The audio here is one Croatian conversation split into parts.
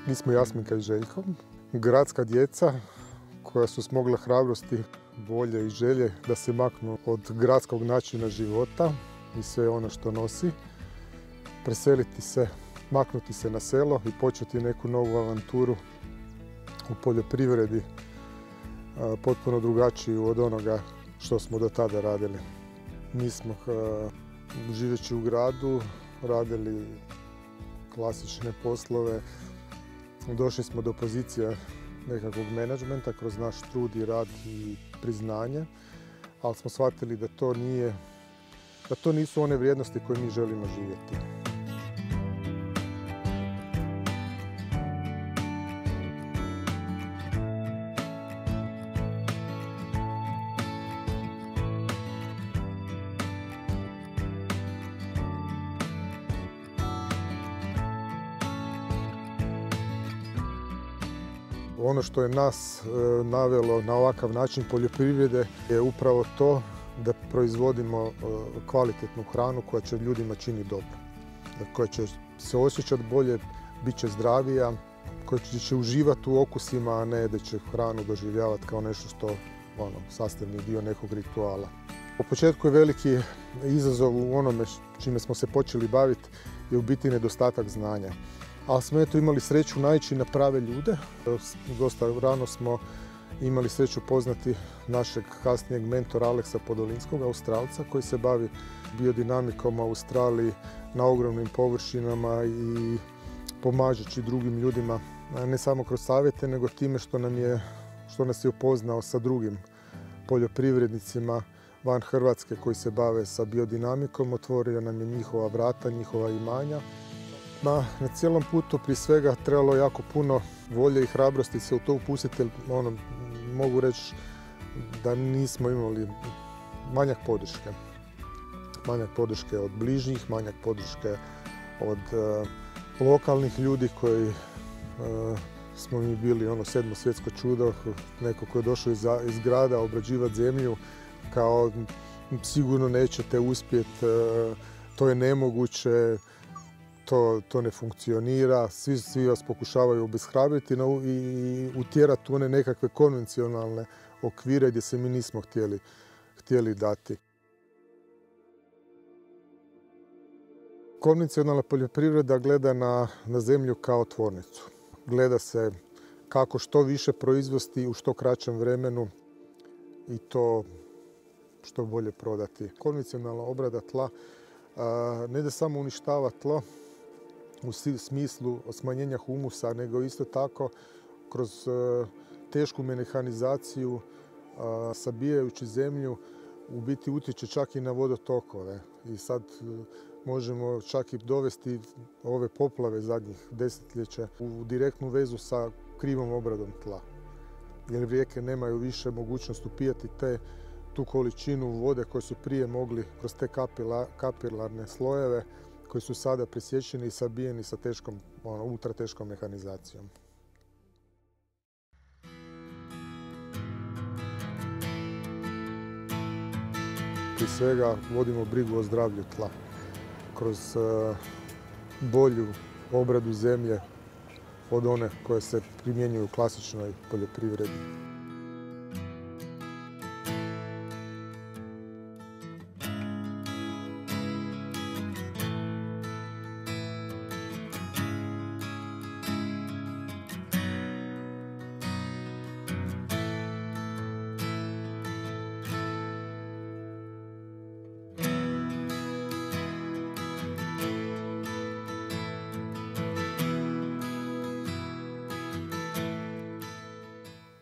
Mi smo Jasminka i Željko, gradska djeca koja su smogla hrabrosti, volje i želje da se maknu od gradskog načina života i sve ono što nosi, preseliti se, maknuti se na selo i početi neku novu avanturu u poljoprivredi, potpuno drugačiju od onoga što smo do tada radili. Mi smo, živeći u gradu, radili klasične poslove. Došli smo do pozicija nekakvog menadžmenta kroz naš trud i rad i priznanje, ali smo shvatili da to nisu one vrijednosti koje mi želimo živjeti. Ono što je nas navelo na ovakav način poljoprivrede je upravo to da proizvodimo kvalitetnu hranu koja će ljudima činiti dobro, koja će se osjećati bolje, bit će zdravija, koja će uživati u okusima, a ne da će hranu doživljavati kao nešto što sastavni dio nekog rituala. U početku je veliki izazov u onome čime smo se počeli baviti je u biti nedostatak znanja. Ali smo imali sreću naići na prave ljude. Dosta rano smo imali sreću poznati našeg kasnijeg mentora Aleksa Podolinskog, Australca, koji se bavi biodinamikom u Australiji na ogromnim površinama i pomažući drugim ljudima, ne samo kroz savjete, nego time što nas je upoznao sa drugim poljoprivrednicima van Hrvatske koji se bave sa biodinamikom, otvorio nam je njihova vrata, njihova imanja. Na cijelom putu prije svega trebalo jako puno volje i hrabrosti se u to upustiti, mogu reći da nismo imali manjak podrške. Manjak podrške od bližnjih, manjak podrške od lokalnih ljudi koji smo mi bili sedmo svjetsko čudo, neko ko je došao iz grada obrađivati zemlju kao sigurno nećete uspjeti, to je nemoguće, to ne funkcionira, svi vas pokušavaju obeshrabriti i utjerati u one nekakve konvencionalne okvire gdje se mi nismo htjeli dati. Konvencionalna poljoprivreda gleda na zemlju kao tvornicu. Gleda se kako što više proizvesti u što kraćem vremenu i to što bolje prodati. Konvencionalna obrada tla ne da samo uništava tlo u smislu smanjenja humusa, nego isto tako kroz tešku mehanizaciju, sabijajući zemlju, u biti utječe čak i na vodotokove. I sad možemo čak i dovesti ove poplave zadnjih desetljeća u direktnu vezu sa krivom obradom tla. Jer rijeke nemaju više mogućnost upijati tu količinu vode koju su prije mogli kroz te kapilarne slojeve koji su sada presječeni i sabijeni sa ultra teškom mehanizacijom. Prije svega vodimo brigu o zdravlju tla kroz bolju obradu zemlje od one koje se primjenjuju u klasičnoj poljoprivredi.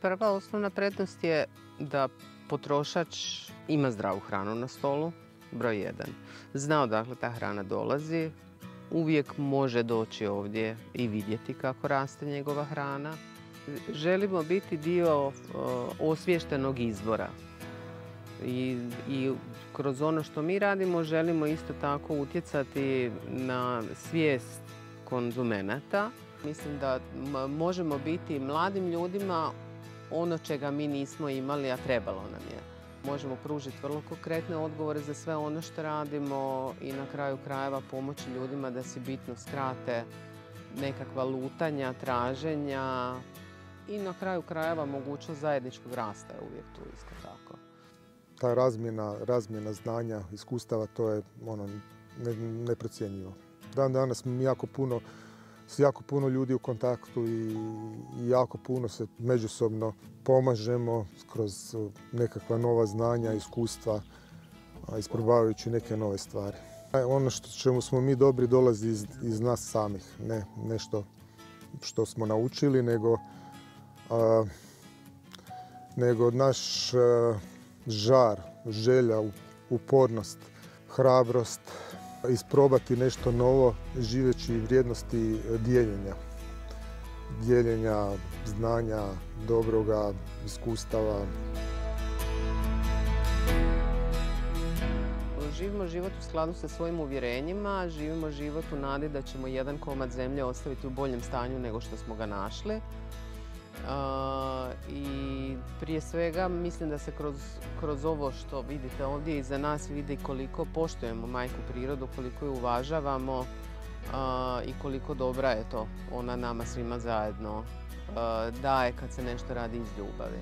Prva osnovna prednost je da potrošač ima zdravu hranu na stolu, broj 1. Zna odakle ta hrana dolazi, uvijek može doći ovdje i vidjeti kako raste njegova hrana. Želimo biti dio osviještenog izbora. I kroz ono što mi radimo želimo isto tako utjecati na svijest konzumenata. Mislim da možemo biti mladim ljudima ono čega mi nismo imali, a trebalo nam je. Možemo pružiti vrlo konkretne odgovore za sve ono što radimo i na kraju krajeva pomoći ljudima da si bitno skrate nekakva lutanja, traženja i na kraju krajeva mogućnost zajedničkog rasta je uvijek tu isto tako. Ta razmjena znanja, iskustava, to je neprocjenjivo. Dan danas smo s jako puno ljudi u kontaktu i jako puno se međusobno pomažemo kroz nekakva nova znanja, iskustva, isprobavajući neke nove stvari. Ono čemu smo mi dobri dolazi iz nas samih, ne nešto što smo naučili, nego naš žar, želja, upornost, hrabrost, isprobati nešto novo živeći vrijednosti dijeljenja znanja, dobroga, iskustava. Živimo život u skladu sa svojim uvjerenjima, živimo život u nadi da ćemo jedan komad zemlje ostaviti u boljem stanju nego što smo ga našli. I prije svega mislim da se kroz ovo što vidite ovdje iza nas vidi koliko poštujemo majku prirodu, koliko ju uvažavamo i koliko dobra je to ona nama svima zajedno daje kad se nešto radi iz ljubavi.